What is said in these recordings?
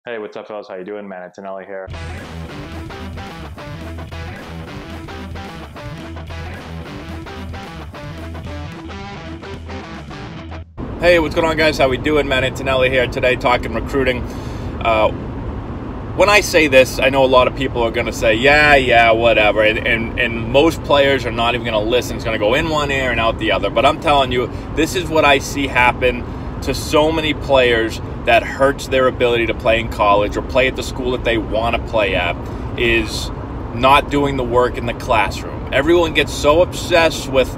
Hey, what's up, fellas? How you doing, man? Antonelli here. Hey, what's going on, guys? How we doing? Man, Antonelli here today, talking recruiting. When I say this, I know a lot of people are going to say, yeah, whatever, and most players are not even going to listen. It's going to go in one ear and out the other. But I'm telling you, this is what I see happen to so many players that hurts their ability to play in college or play at the school that they want to play at, is not doing the work in the classroom. Everyone gets so obsessed with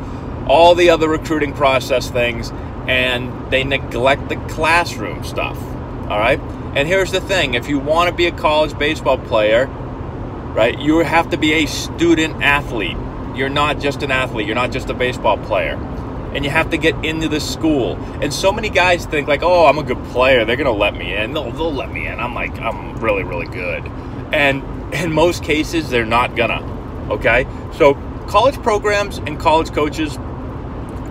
all the other recruiting process things, and they neglect the classroom stuff, all right? And here's the thing. If you want to be a college baseball player, right, you have to be a student athlete. You're not just an athlete. You're not just a baseball player. And you have to get into the school. And so many guys think like, oh, I'm a good player. They're going to let me in. They'll let me in. I'm like, I'm really, really good. And in most cases, they're not gonna, okay? So college programs and college coaches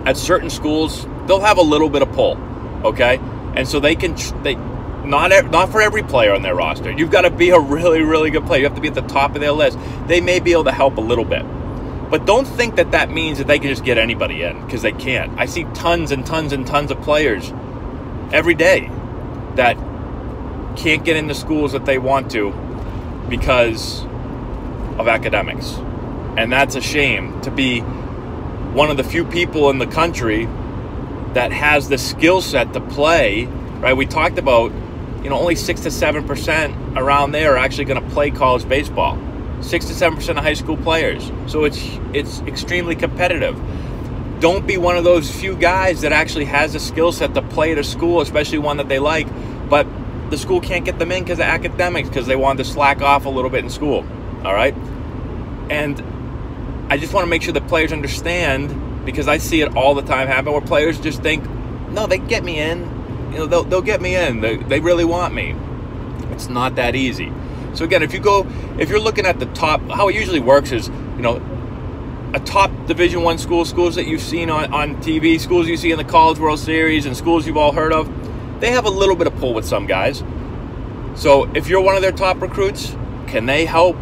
at certain schools, they'll have a little bit of pull, okay? And so not for every player on their roster. You've got to be a really, really good player. You have to be at the top of their list. They may be able to help a little bit. But don't think that that means that they can just get anybody in, because they can't. I see tons and tons and tons of players every day that can't get into schools that they want to because of academics. And that's a shame, to be one of the few people in the country that has the skill set to play, right? We talked about, only 6 to 7% around there are actually going to play college baseball. 6 to 7% of high school players. So it's extremely competitive. Don't be one of those few guys that actually has a skill set to play at a school, especially one that they like, but the school can't get them in because of academics, because they wanted to slack off a little bit in school, all right? And I just want to make sure that players understand, because I see it all the time happen where players just think, no, they can get me in. They'll get me in. They really want me. It's not that easy. So again, if you're looking at the top, how it usually works is, a top Division I school, schools that you've seen on TV, schools you see in the College World Series, and schools you've all heard of, they have a little bit of pull with some guys. So if you're one of their top recruits, can they help?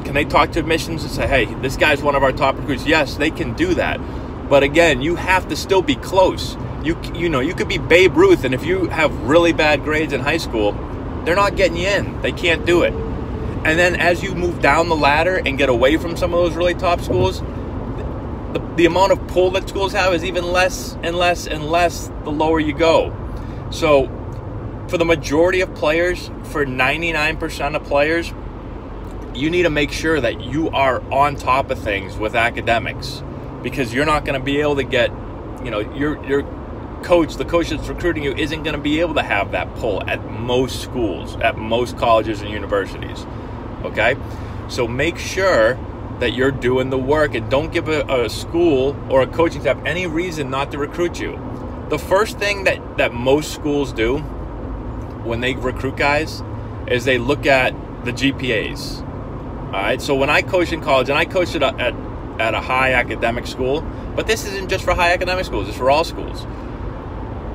Can they talk to admissions and say, hey, this guy's one of our top recruits? Yes, they can do that. But again, you have to still be close. You could be Babe Ruth, and if you have really bad grades in high school, they're not getting you in. They can't do it. And then as you move down the ladder and get away from some of those really top schools, the amount of pull that schools have is even less and less and less the lower you go. So for the majority of players, for 99% of players, you need to make sure that you are on top of things with academics, because you're not going to be able to get, your coach, the coach that's recruiting you, isn't going to be able to have that pull at most schools, at most colleges and universities, okay? So make sure that you're doing the work, and don't give a school or a coaching staff any reason not to recruit you. The first thing that most schools do when they recruit guys is they look at the GPAs. All right, so when I coached in college, and I coached at a high academic school, but this isn't just for high academic schools, it's for all schools.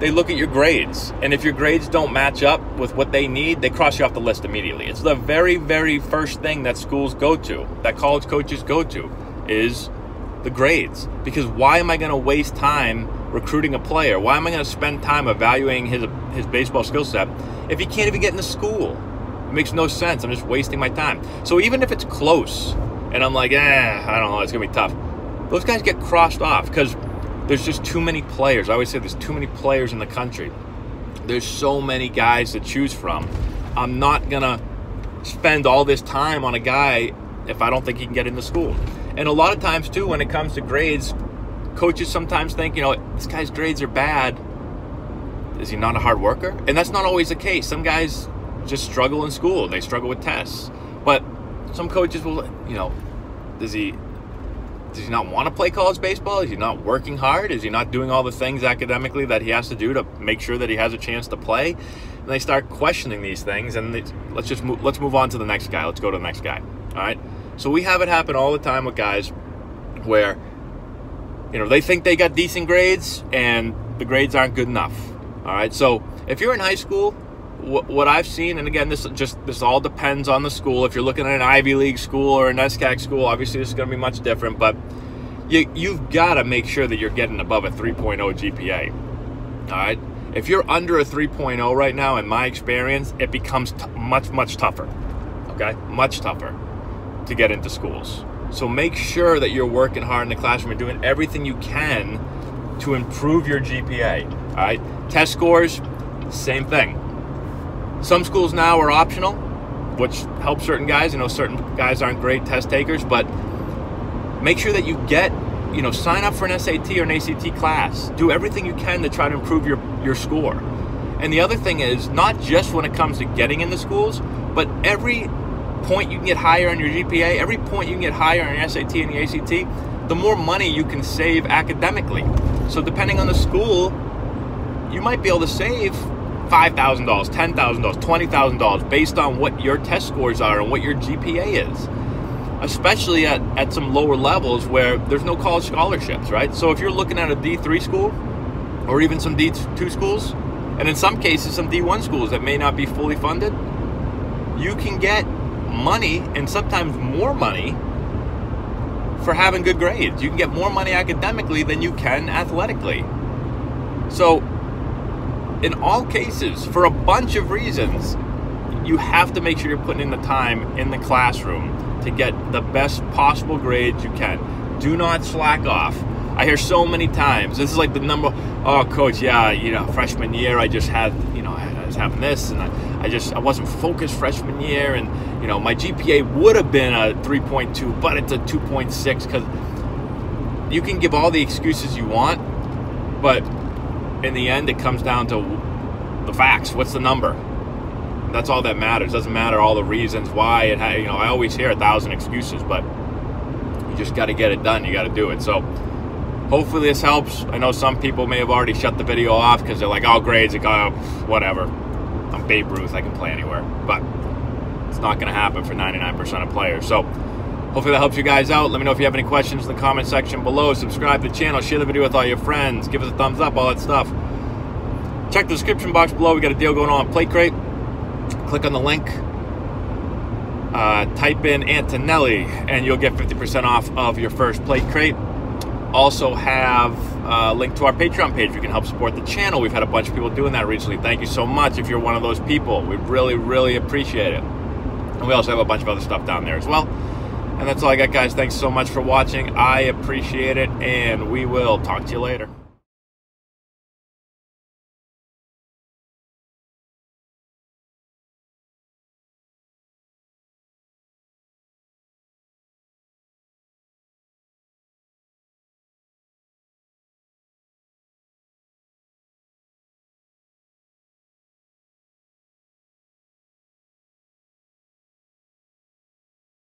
They look at your grades, and if your grades don't match up with what they need, they cross you off the list immediately. It's the very, very first thing that schools go to, that college coaches go to, is the grades. Because why am I going to waste time recruiting a player? Why am I going to spend time evaluating his baseball skill set if he can't even get into school? It makes no sense. I'm just wasting my time. So even if it's close, and I'm like, I don't know, it's going to be tough, those guys get crossed off because there's just too many players. I always say there's too many players in the country. There's so many guys to choose from. I'm not going to spend all this time on a guy if I don't think he can get into school. And a lot of times, too, when it comes to grades, coaches sometimes think, this guy's grades are bad. Is he not a hard worker? And that's not always the case. Some guys just struggle in school. They struggle with tests. But some coaches will, does he not want to play college baseball? Is he not working hard? Is he not doing all the things academically that he has to do to make sure that he has a chance to play? And they start questioning these things, and let's move on to the next guy. Let's go to the next guy. All right. So we have it happen all the time with guys where, they think they got decent grades and the grades aren't good enough. All right. So if you're in high school what I've seen, and again, this all depends on the school. If you're looking at an Ivy League school or an SCAC school, obviously this is going to be much different, but you've got to make sure that you're getting above a 3.0 GPA. All right? If you're under a 3.0 right now, in my experience, it becomes much tougher. Okay? Much tougher to get into schools. So make sure that you're working hard in the classroom and doing everything you can to improve your GPA. All right? Test scores, same thing. Some schools now are optional, which helps certain guys. Certain guys aren't great test takers, but make sure that you get, sign up for an SAT or an ACT class. Do everything you can to try to improve your score. And the other thing is, not just when it comes to getting into schools, but every point you can get higher on your GPA, every point you can get higher on your SAT and the ACT, the more money you can save academically. So depending on the school, you might be able to save $5,000, $10,000, $20,000 based on what your test scores are and what your GPA is. Especially at some lower levels where there's no college scholarships, right? So if you're looking at a D3 school or even some D2 schools, and in some cases some D1 schools that may not be fully funded, you can get money, and sometimes more money, for having good grades. You can get more money academically than you can athletically. So in all cases, for a bunch of reasons, you have to make sure you're putting in the time in the classroom to get the best possible grades you can. Do not slack off. I hear so many times, this is like the number, oh coach, yeah, freshman year I just had, I was having this, and I wasn't focused freshman year, and my GPA would have been a 3.2, but it's a 2.6, because you can give all the excuses you want, but in the end it comes down to the facts. What's the number? That's all that matters. Doesn't matter all the reasons why it. I always hear 1,000 excuses, but you just got to get it done. You got to do it. So hopefully this helps. I know some people may have already shut the video off because they're like, "Oh, grades, whatever. I'm Babe Ruth. I can play anywhere." But it's not going to happen for 99% of players. So hopefully that helps you guys out. Let me know if you have any questions in the comment section below. Subscribe to the channel. Share the video with all your friends. Give us a thumbs up. All that stuff. Check the description box below. We got a deal going on Plate Crate. Click on the link, type in Antonelli, and you'll get 50% off of your first Plate Crate. Also have a link to our Patreon page. You can help support the channel. We've had a bunch of people doing that recently. Thank you so much if you're one of those people. We really appreciate it. And we also have a bunch of other stuff down there as well. And that's all I got, guys. Thanks so much for watching. I appreciate it, and we will talk to you later.